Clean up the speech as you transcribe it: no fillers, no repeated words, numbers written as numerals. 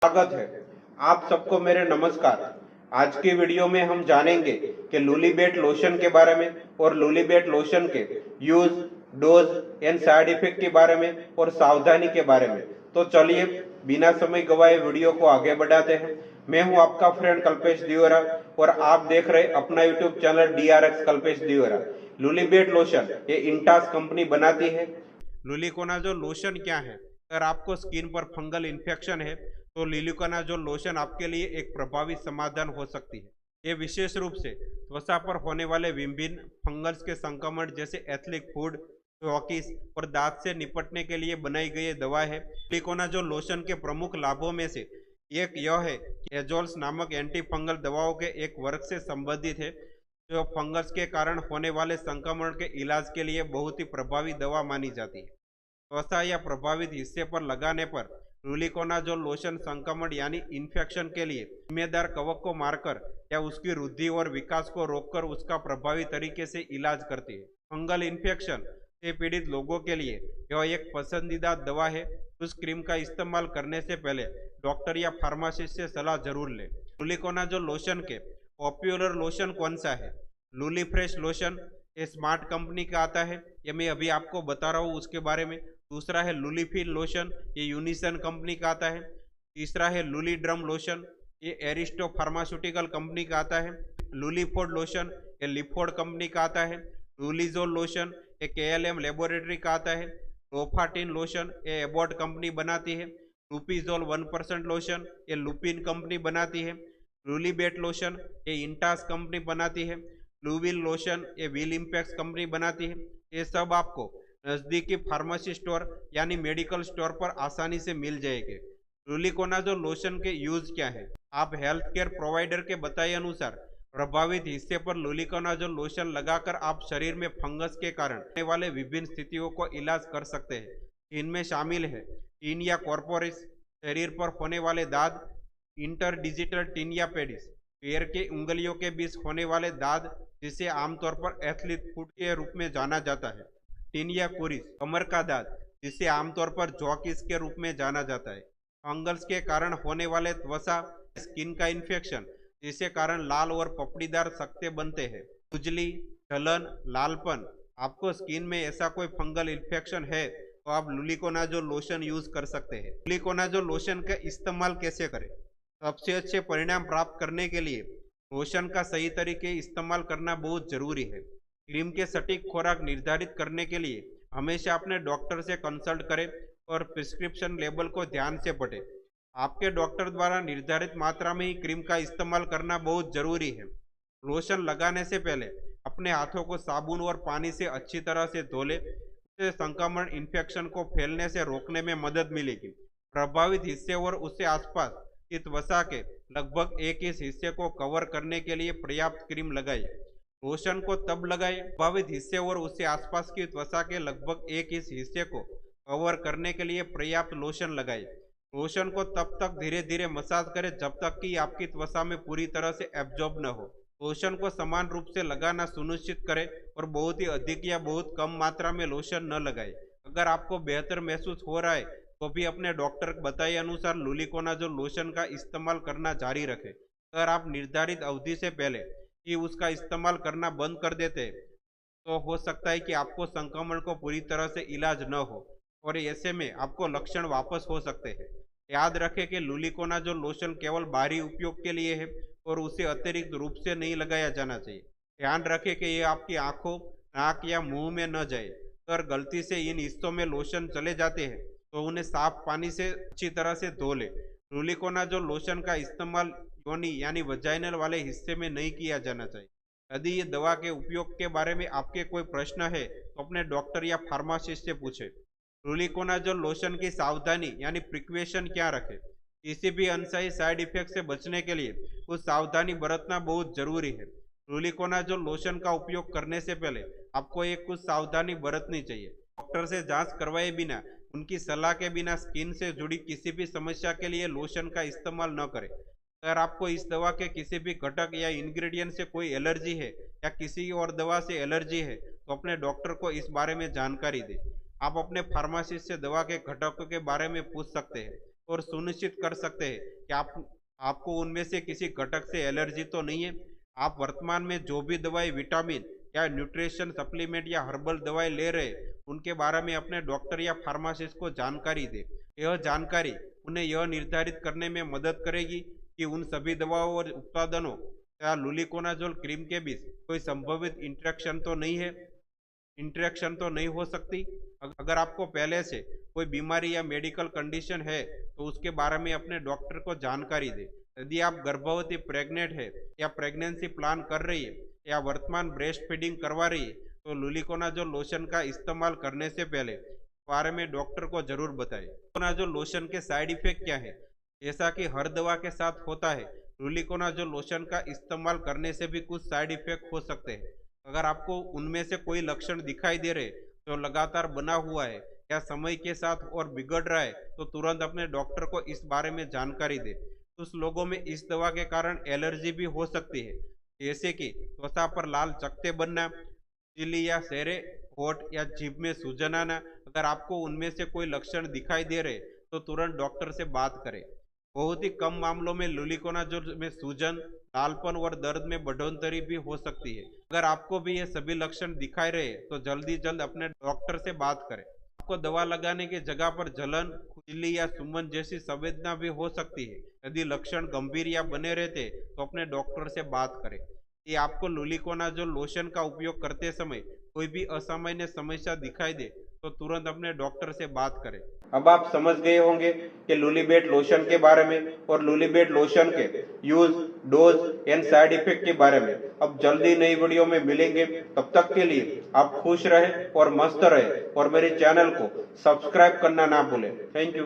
स्वागत है। आप सबको मेरे नमस्कार। आज की वीडियो में हम जानेंगे कि लूलीबेट लोशन के बारे में और लूलीबेट लोशन के use, dose and side effect के बारे में और सावधानी के बारे में। तो चलिए बिना समय गवाए वीडियो को आगे बढ़ाते हैं। मैं हूं आपका फ्रेंड कल्पेश दियोरा और आप देख रहे अपना YouTube channel DRX Kalpesh Diyora. लूलीबेट लोशन ये इंटास कंपनी बनाती है। लूलिकोनाजोल लोशन क्या है? अगर आपको स्किन पर फंगल इन्फेक्शन है तो लूलिकोनाजोल लोशन आपके लिए एक प्रभावी समाधान हो सकती है। ये विशेष रूप से त्वचा पर होने वाले विभिन्न फंगस के संक्रमण जैसे एथनिक फूड, रॉकीज और दांत से निपटने के लिए बनाई गई दवा है। लूलिकोनाजोल लोशन के प्रमुख लाभों में से एक यह है कि एजोल्स नामक एंटी फंगल दवाओं के एक वर्ग से संबंधित है जो फंगस के कारण होने वाले संक्रमण के इलाज के लिए बहुत ही प्रभावी दवा मानी जाती है। त्वचा या प्रभावित हिस्से पर लगाने पर लूलिकोनाजोल लोशन संक्रमण यानी इन्फेक्शन के लिए जिम्मेदार कवक को मारकर या उसकी वृद्धि और विकास को रोककर उसका प्रभावी तरीके से इलाज करती है। फंगल इन्फेक्शन से पीड़ित लोगों के लिए यह एक पसंदीदा दवा है। उस क्रीम का इस्तेमाल करने से पहले डॉक्टर या फार्मासिस्ट से सलाह जरूर लें। लूलिकोनाजोल लोशन के पॉपुलर लोशन कौन सा है? लूली फ्रेश लोशन ये स्मार्ट कंपनी का आता है, ये मैं अभी आपको बता रहा हूँ उसके बारे में। दूसरा है लूलीफिल लोशन, ये यूनिसन कंपनी का आता है। तीसरा है लूली ड्रम लोशन, ये एरिस्टो फार्मास्यूटिकल कंपनी का आता है। लूलीफोर्ड लोशन ये लिफोर्ड कंपनी का आता है। लूलीजोल लोशन ये KLM लेबोरेटरी का आता है। रोफाटिन लोशन ये एबॉट कंपनी बनाती है। लूपीजोल 1% लोशन ये लुपिन कंपनी बनाती है। लूलीबेट लोशन ये इंटास कंपनी बनाती है। लूविल लोशन ये विल इम्पैक्स कंपनी बनाती है। ये सब आपको नज़दीकी फार्मेसी स्टोर यानी मेडिकल स्टोर पर आसानी से मिल जाएंगे। लूलिकोनाजोल लोशन के यूज क्या है? आप हेल्थ केयर प्रोवाइडर के बताए अनुसार प्रभावित हिस्से पर लूलिकोनाजोल लोशन लगाकर आप शरीर में फंगस के कारण होने वाले विभिन्न स्थितियों को इलाज कर सकते हैं। इनमें शामिल है टीनिया कॉर्पोरिस, शरीर पर होने वाले दाद, इंटरडिजिटल टीनिया पेडिस, पैर के उंगलियों के बीच होने वाले दाद जिसे आमतौर पर एथलीट फुट के रूप में जाना जाता है। टीनिया कुरिस, कमर का दाद जिसे आमतौर पर जॉकिस के रूप में जाना जाता है। फंगल्स के कारण होने वाले त्वचा स्किन का इन्फेक्शन जिसके कारण लाल और पपड़ीदार सकते बनते हैं। खुजली, जलन, लालपन। आपको स्किन में ऐसा कोई फंगल इन्फेक्शन है तो आप लूलिकोनाजोल लोशन यूज कर सकते हैं। लूलिकोनाजोल लोशन का इस्तेमाल कैसे करें? सबसे अच्छे परिणाम प्राप्त करने के लिए लोशन का सही तरीके इस्तेमाल करना बहुत जरूरी है। क्रीम के सटीक खुराक निर्धारित करने के लिए हमेशा अपने डॉक्टर से कंसल्ट करें और प्रिस्क्रिप्शन लेबल को ध्यान से पढ़ें। आपके डॉक्टर द्वारा निर्धारित मात्रा में ही क्रीम का इस्तेमाल करना बहुत जरूरी है। लोशन लगाने से पहले अपने हाथों को साबुन और पानी से अच्छी तरह से धो लें। इससे संक्रमण इन्फेक्शन को फैलने से रोकने में मदद मिलेगी। प्रभावित हिस्से और उससे आसपास की त्वचा के लगभग एक इस हिस्से को कवर करने के लिए पर्याप्त क्रीम लगाएं। लोशन को तब लगाएं प्रभावित हिस्से और उससे आसपास की त्वचा के लगभग एक इस हिस्से को कवर करने के लिए पर्याप्त लोशन लगाएं। लोशन को तब तक धीरे धीरे मसाज करें जब तक कि आपकी त्वचा में पूरी तरह से एब्जॉर्ब न हो। लोशन को समान रूप से लगाना सुनिश्चित करें और बहुत ही अधिक या बहुत कम मात्रा में लोशन न लगाएं। अगर आपको बेहतर महसूस हो रहा है तो भी अपने डॉक्टर बताए अनुसार लूलिकोनाजोल लोशन का इस्तेमाल करना जारी रखें। अगर आप निर्धारित अवधि से पहले कि उसका इस्तेमाल करना बंद कर देते हैं तो हो सकता है कि आपको संक्रमण को पूरी तरह से इलाज न हो और ऐसे में आपको लक्षण वापस हो सकते हैं। याद रखें कि लूलिकोनाजोल लोशन केवल बाहरी उपयोग के लिए है और उसे अतिरिक्त रूप से नहीं लगाया जाना चाहिए। ध्यान रखें कि ये आपकी आंखों, नाक या मुंह में न जाए। अगर गलती से इन हिस्सों में लोशन चले जाते हैं तो उन्हें साफ पानी से अच्छी तरह से धो लें। लूलिकोनाजोल लोशन का इस्तेमाल योनि यानी वजाइनल वाले हिस्से में नहीं किया जाना चाहिए। यदि ये दवा के उपयोग के बारे में आपके कोई प्रश्न है तो अपने डॉक्टर या फार्मासिस्ट से पूछें। लूलिकोनाजोल लोशन की सावधानी यानी प्रिकॉशन क्या रखें? किसी भी अनसही साइड इफेक्ट से बचने के लिए कुछ सावधानी बरतना बहुत जरूरी है। लूलिकोनाजोल लोशन का उपयोग करने से पहले आपको एक कुछ सावधानी बरतनी चाहिए। डॉक्टर से जांच करवाए बिना, उनकी सलाह के बिना स्किन से जुड़ी किसी भी समस्या के लिए लोशन का इस्तेमाल न करें। अगर आपको इस दवा के किसी भी घटक या इंग्रेडिएंट से कोई एलर्जी है या किसी और दवा से एलर्जी है तो अपने डॉक्टर को इस बारे में जानकारी दें। आप अपने फार्मासिस्ट से दवा के घटकों के बारे में पूछ सकते हैं और सुनिश्चित कर सकते हैं कि आपको उनमें से किसी घटक से एलर्जी तो नहीं है। आप वर्तमान में जो भी दवाई, विटामिन या न्यूट्रिशन सप्लीमेंट या हर्बल दवाई ले रहे हैं, उनके बारे में अपने डॉक्टर या फार्मासिस्ट को जानकारी दें। यह जानकारी उन्हें यह निर्धारित करने में मदद करेगी कि उन सभी दवाओं और उत्पादनों या लुलिकोनाजोल क्रीम के बीच कोई संभावित इंटरेक्शन तो नहीं हो सकती। अगर आपको पहले से कोई बीमारी या मेडिकल कंडीशन है तो उसके बारे में अपने डॉक्टर को जानकारी दें। यदि आप गर्भवती, प्रेग्नेंट है या प्रेगनेंसी प्लान कर रही है या वर्तमान ब्रेस्ट फीडिंग करवा रही है तो लुलिकोनाजोल लोशन का इस्तेमाल करने से पहले बारे में डॉक्टर को जरूर बताएं। लुलिकोनाजोल लोशन के साइड इफेक्ट क्या है? जैसा कि हर दवा के साथ होता है, लुलिकोनाजोल लोशन का इस्तेमाल करने से भी कुछ साइड इफेक्ट हो सकते हैं। अगर आपको उनमें से कोई लक्षण दिखाई दे रहे जो लगातार बना हुआ है या समय के साथ और बिगड़ रहा है तो तुरंत अपने डॉक्टर को इस बारे में जानकारी दें। कुछ लोगों में इस दवा के कारण एलर्जी भी हो सकती है, जैसे कि त्वचा पर लाल चकत्ते बनना, चिली या सेरे, होठ या जीभ में सूजन आना। अगर आपको उनमें से कोई लक्षण दिखाई दे रहे तो तुरंत डॉक्टर से बात करें। बहुत ही कम मामलों में लुलिकोनाजोल में सूजन, लालपन और दर्द में बढ़ोतरी भी हो सकती है। अगर आपको भी ये सभी लक्षण दिखाई रहे तो जल्द अपने डॉक्टर से बात करें। आपको दवा लगाने की जगह पर जलन, खुजली या सुमन जैसी संवेदना भी हो सकती है। यदि लक्षण गंभीर या बने रहते तो अपने डॉक्टर से बात करें। कि आपको लुलिकोनाजोल लोशन का उपयोग करते समय कोई भी असामान्य समस्या दिखाई दे तो तुरंत अपने डॉक्टर से बात करें। अब आप समझ गए होंगे कि लुलिबेट लोशन के बारे में और लुलिबेट लोशन के use, dose and side effect के बारे में। अब जल्दी नई वीडियो में मिलेंगे, तब तक के लिए आप खुश रहें और मस्त रहें और मेरे चैनल को सब्सक्राइब करना ना भूलें। Thank you.